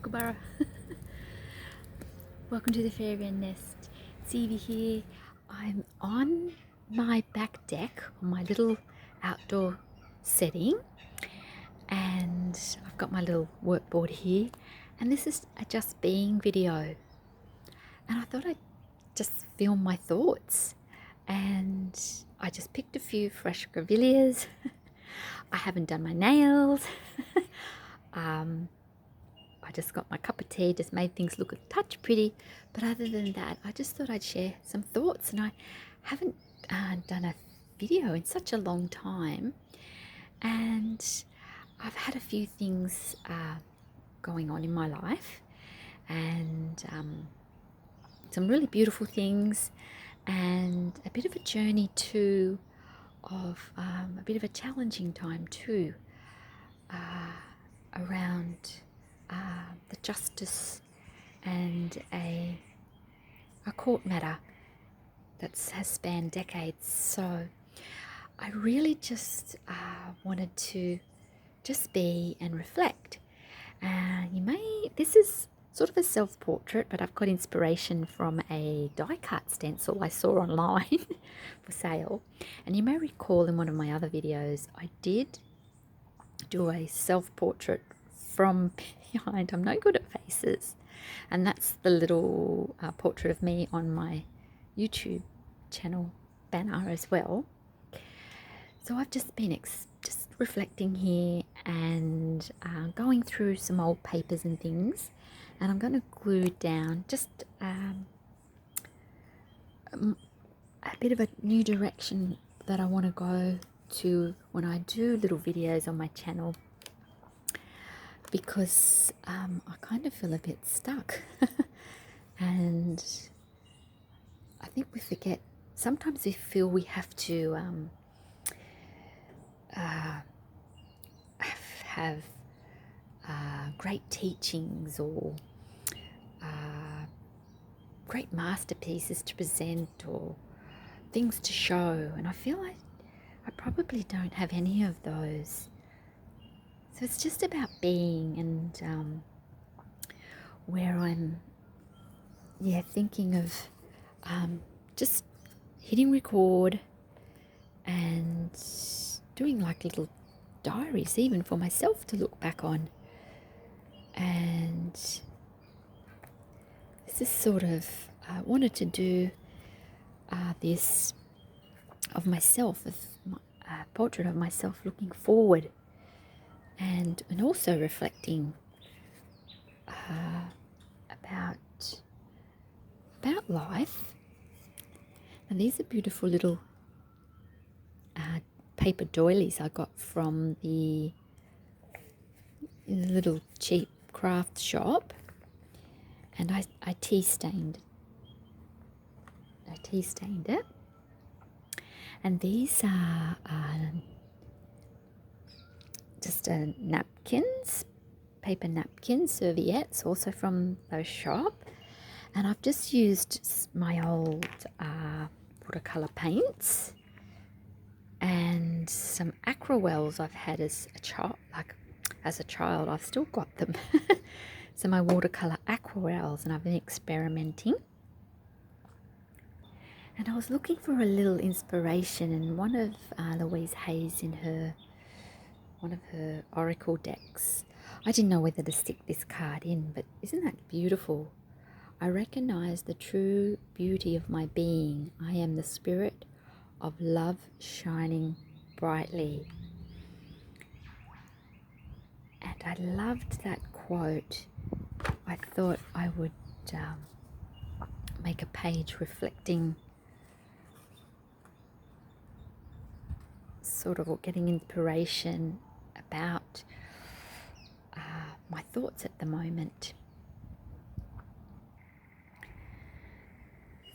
Kookaburra. Welcome to the Fairy Nest. It's Yvie here. I'm on my back deck on my little outdoor setting, and I've got my little workboard here, and this is a just being video, and I thought I'd just film my thoughts, and I just picked a few fresh grevilleas. I haven't done my nails. I just got my cup of tea, just made things look a touch pretty. But other than that, I just thought I'd share some thoughts. And I haven't done a video in such a long time. And I've had a few things going on in my life. And some really beautiful things. And a bit of a journey too, of a bit of a challenging time too, around the justice and a court matter that has spanned decades. So I really just wanted to just be and reflect. This is sort of a self-portrait, but I've got inspiration from a die-cut stencil I saw online for sale. And you may recall in one of my other videos, I did do a self-portrait from behind. I'm no good at faces, and that's the little portrait of me on my YouTube channel banner as well. So I've just been just reflecting here and going through some old papers and things, and I'm going to glue down just a bit of a new direction that I want to go to when I do little videos on my channel, because I kind of feel a bit stuck. And I think we forget, sometimes we feel we have to have great teachings or great masterpieces to present or things to show, and I feel like I probably don't have any of those. So it's just about being, and where I'm thinking of just hitting record and doing like little diaries even for myself to look back on. And this is sort of, I wanted to do this of myself, a portrait of myself looking forward, and also reflecting about life. And these are beautiful little paper doilies I got from the little cheap craft shop, and I tea stained it. And these are just napkins, paper napkins, serviettes, also from those shop. And I've just used my old watercolor paints and some aquarelles I've had as a child. I've still got them. So my watercolor aquarelles, and I've been experimenting. And I was looking for a little inspiration, and one of Louise Hay's in one of her oracle decks. I didn't know whether to stick this card in, but isn't that beautiful? I recognize the true beauty of my being. I am the spirit of love shining brightly. And I loved that quote. I thought I would make a page reflecting, sort of getting inspiration about my thoughts at the moment.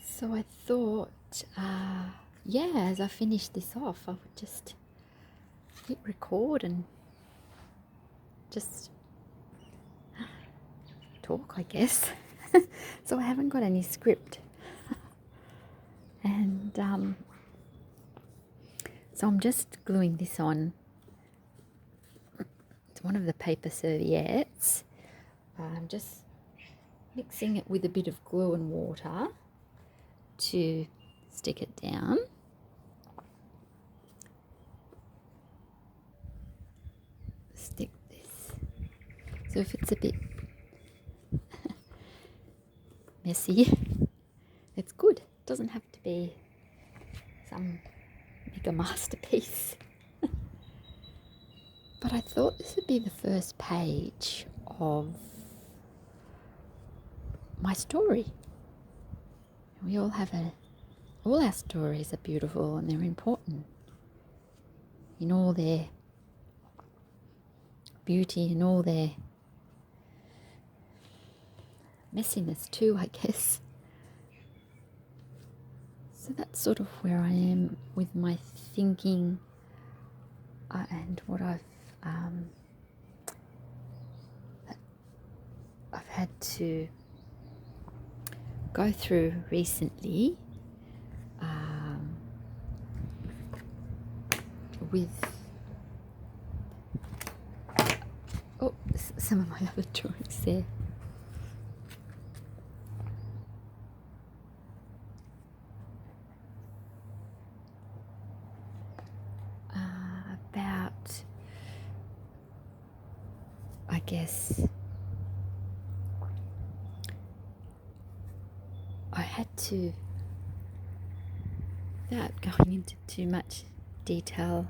So I thought, as I finish this off, I would just hit record and just talk, I guess. So I haven't got any script. And so I'm just gluing this on. It's one of the paper serviettes. I'm just mixing it with a bit of glue and water to stick it down. Stick this. So if it's a bit messy, it's good. It doesn't have to be some mega masterpiece. But I thought this would be the first page of my story. We all have all our stories are beautiful and they're important in all their beauty and all their messiness too, I guess. So that's sort of where I am with my thinking and what I've had to go through recently with some of my other drawings there. About, I guess, I had to, without going into too much detail,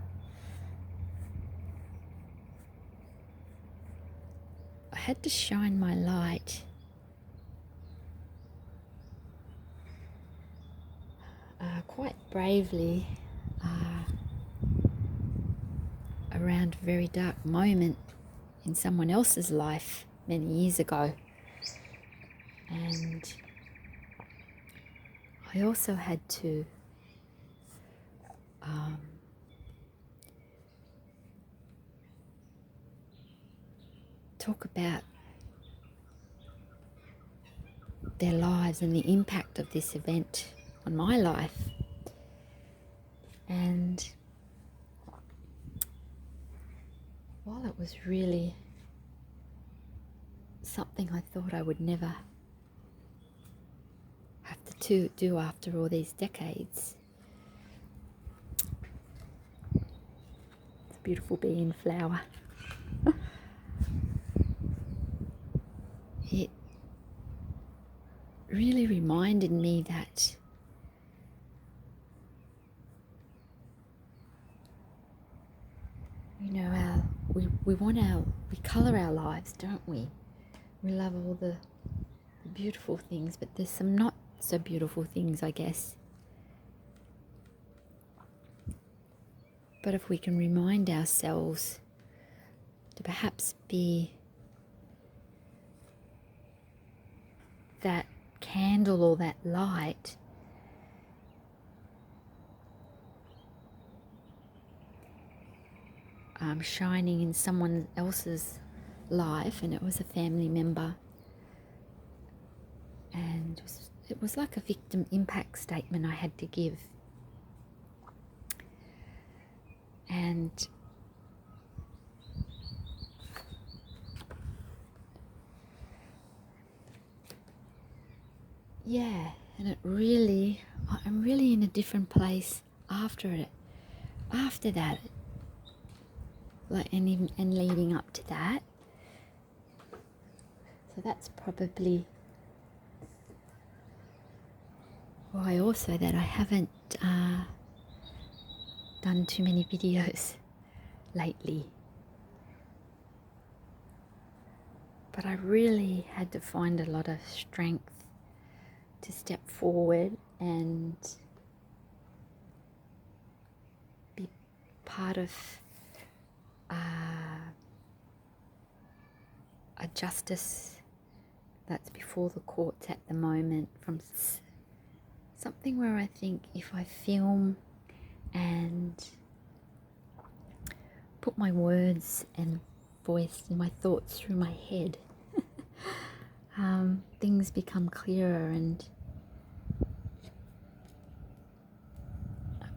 I had to shine my light quite bravely around a very dark moment in someone else's life many years ago. And I also had to talk about their lives and the impact of this event on my life. And while it was really something I thought I would never have to do after all these decades, it's a beautiful bee in flower. It really reminded me that we colour our lives, don't we? We love all the beautiful things, but there's some not so beautiful things, I guess. But if we can remind ourselves to perhaps be that candle or that light, shining in someone else's life, and it was a family member, and it was like a victim impact statement I had to give. And yeah, and I'm really in a different place after that, and leading up to that. So that's probably why also that I haven't done too many videos lately. But I really had to find a lot of strength to step forward and be part of a justice that's before the courts at the moment, from something where I think if I film and put my words and voice and my thoughts through my head, things become clearer. And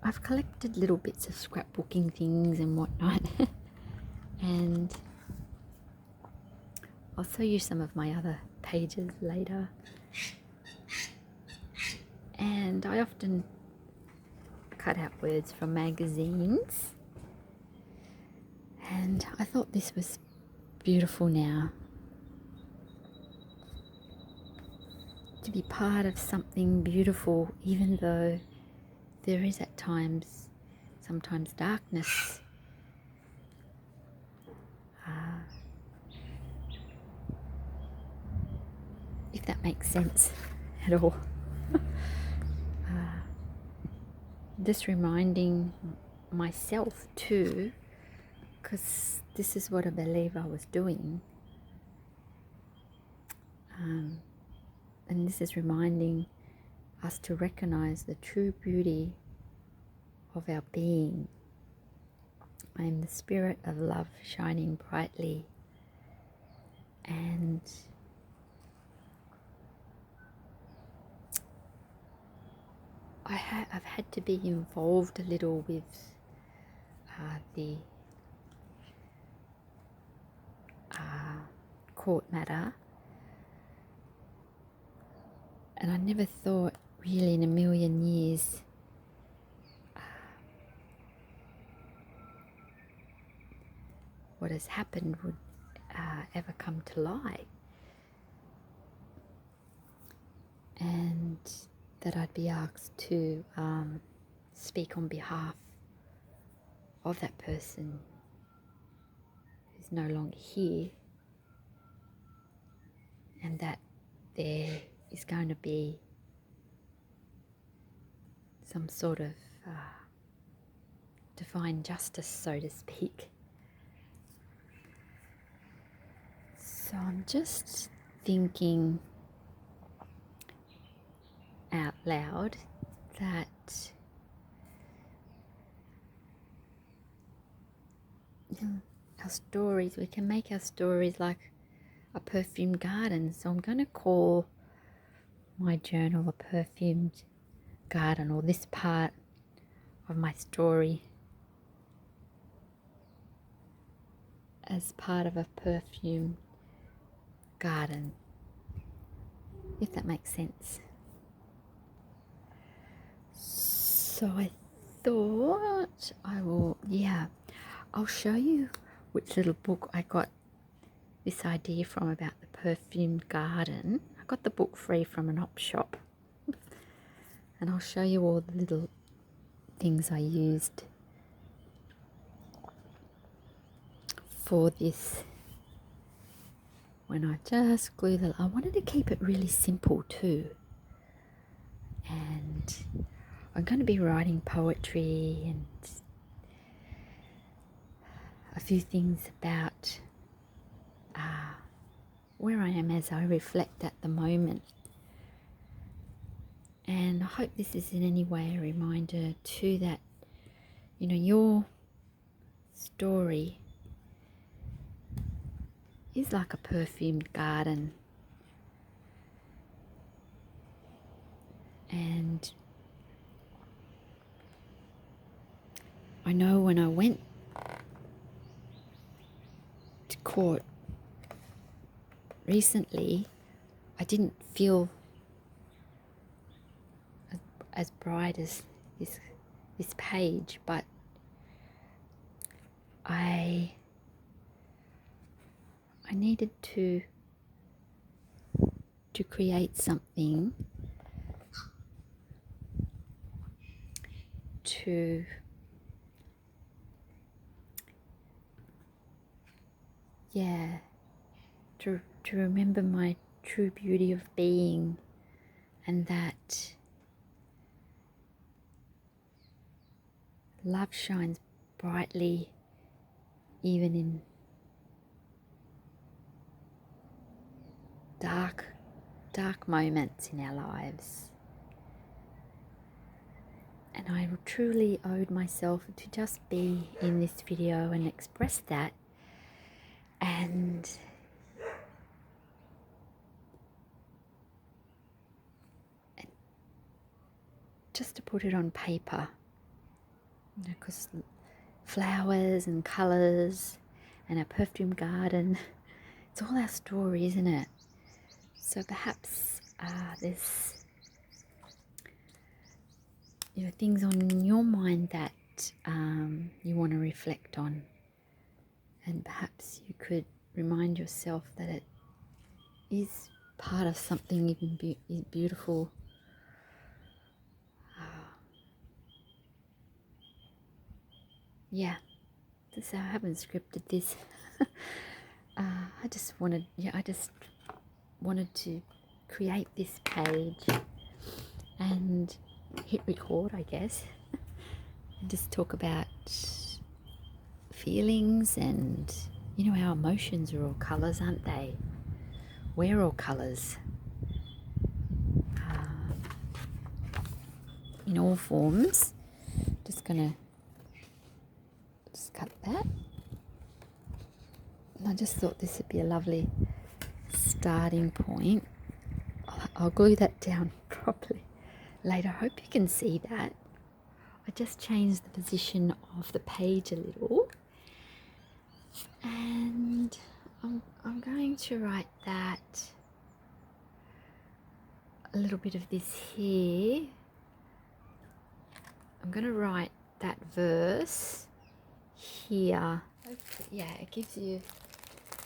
I've collected little bits of scrapbooking things and whatnot. And I'll show you some of my other pages later. And I often cut out words from magazines. And I thought this was beautiful now. To be part of something beautiful, even though there is at times, sometimes darkness. If that makes sense at all. Just reminding myself too, because this is what I believe I was doing. And this is reminding us to recognize the true beauty of our being. I am the spirit of love shining brightly, and I've had to be involved a little with the court matter, and I never thought really in a million years what has happened would ever come to light, and that I'd be asked to speak on behalf of that person who's no longer here, and that there is going to be some sort of divine justice, so to speak. So I'm just thinking out loud that our stories, we can make our stories like a perfumed garden. So I'm going to call my journal a perfumed garden, or this part of my story as part of a perfumed garden, if that makes sense. So I thought I'll show you which little book I got this idea from about the perfumed garden. I got the book free from an op shop, and I'll show you all the little things I used for this. When I just I wanted to keep it really simple too, and I'm going to be writing poetry and a few things about where I am as I reflect at the moment. And I hope this is in any way a reminder too that, your story is like a perfumed garden. And I know when I went to court recently, I didn't feel as bright as this page, but I needed to create something to remember my true beauty of being, and that love shines brightly even in dark moments in our lives. And I truly owed myself to just be in this video and express that, and just to put it on paper, because flowers and colours and a perfume garden, It's all our story, isn't it? So perhaps there's things on your mind that you want to reflect on, and perhaps you could remind yourself that it is part of something even beautiful. Yeah, so I haven't scripted this. I just wanted to create this page and hit record, I guess, and just talk about feelings, and our emotions are all colours, aren't they? We're all colours, in all forms. Just gonna cut that. And I just thought this would be a lovely starting point. I'll glue that down properly later. I hope you can see that. I just changed the position of the page a little, and I'm going to write that, a little bit of this here. I'm going to write that verse here. Yeah, it gives you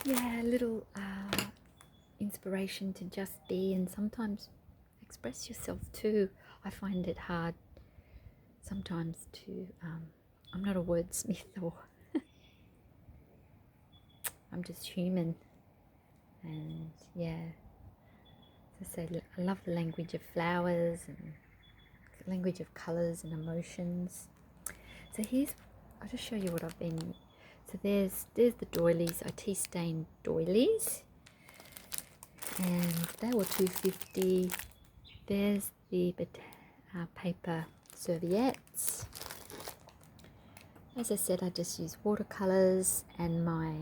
a little inspiration to just be, and sometimes express yourself too. I find it hard sometimes to I'm not a wordsmith, or I'm just human. And as I say, I love the language of flowers and the language of colours and emotions. So I'll just show you what I've been. So there's the doilies. I tea stained doilies, and they were $2.50. There's the paper serviettes. As I said, I just use watercolours and my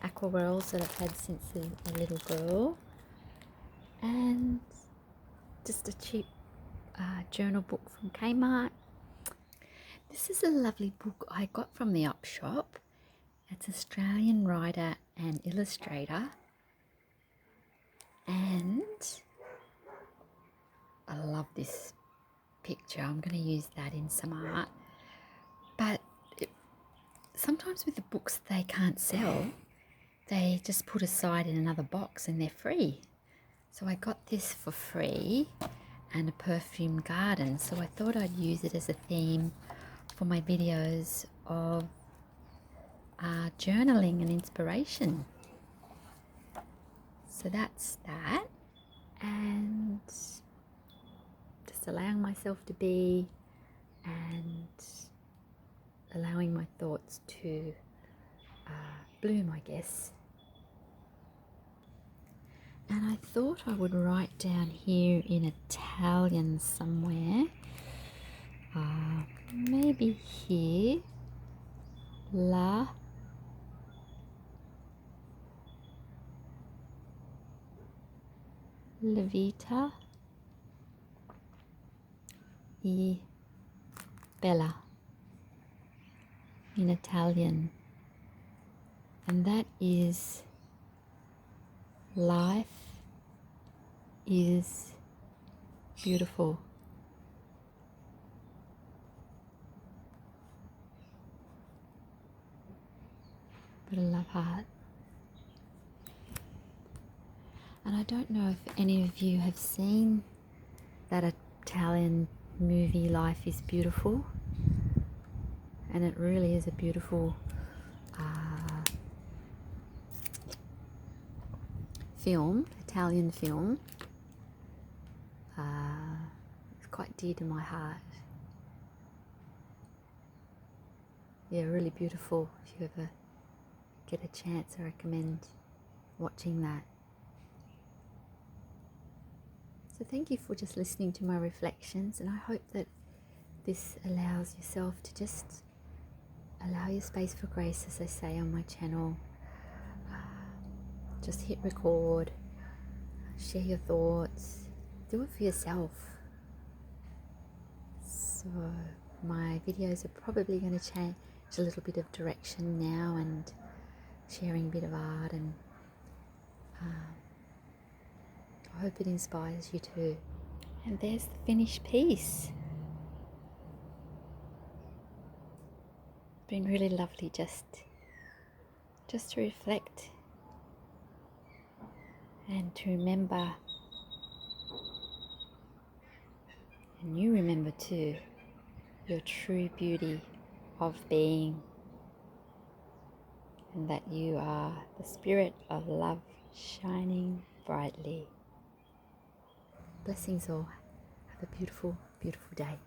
aquarels that I've had since a little girl, and just a cheap journal book from Kmart. This is a lovely book I got from the op shop. It's an Australian writer and illustrator, and I love this picture. I'm going to use that in some art. But sometimes with the books they can't sell, they just put aside in another box and they're free. So I got this for free, and a perfume garden. So I thought I'd use it as a theme for my videos of journaling and inspiration. So that's that, and just allowing myself to be, and allowing my thoughts to bloom, I guess. And I thought I would write down here in Italian somewhere, maybe here, la vita è bella in Italian, and that is life is beautiful. But a love heart. And I don't know if any of you have seen that Italian movie, Life is Beautiful. And it really is a beautiful film, Italian film. It's quite dear to my heart. Yeah, really beautiful. If you ever get a chance, I recommend watching that. So thank you for just listening to my reflections, and I hope that this allows yourself to just allow your space for grace, as I say on my channel. Just hit record, share your thoughts, do it for yourself. So my videos are probably going to change a little bit of direction now, and sharing a bit of art and I hope it inspires you too. And there's the finished piece. Been really lovely just to reflect and to remember, and you remember too, your true beauty of being, and that you are the spirit of love shining brightly. Blessings all. Have a beautiful, beautiful day.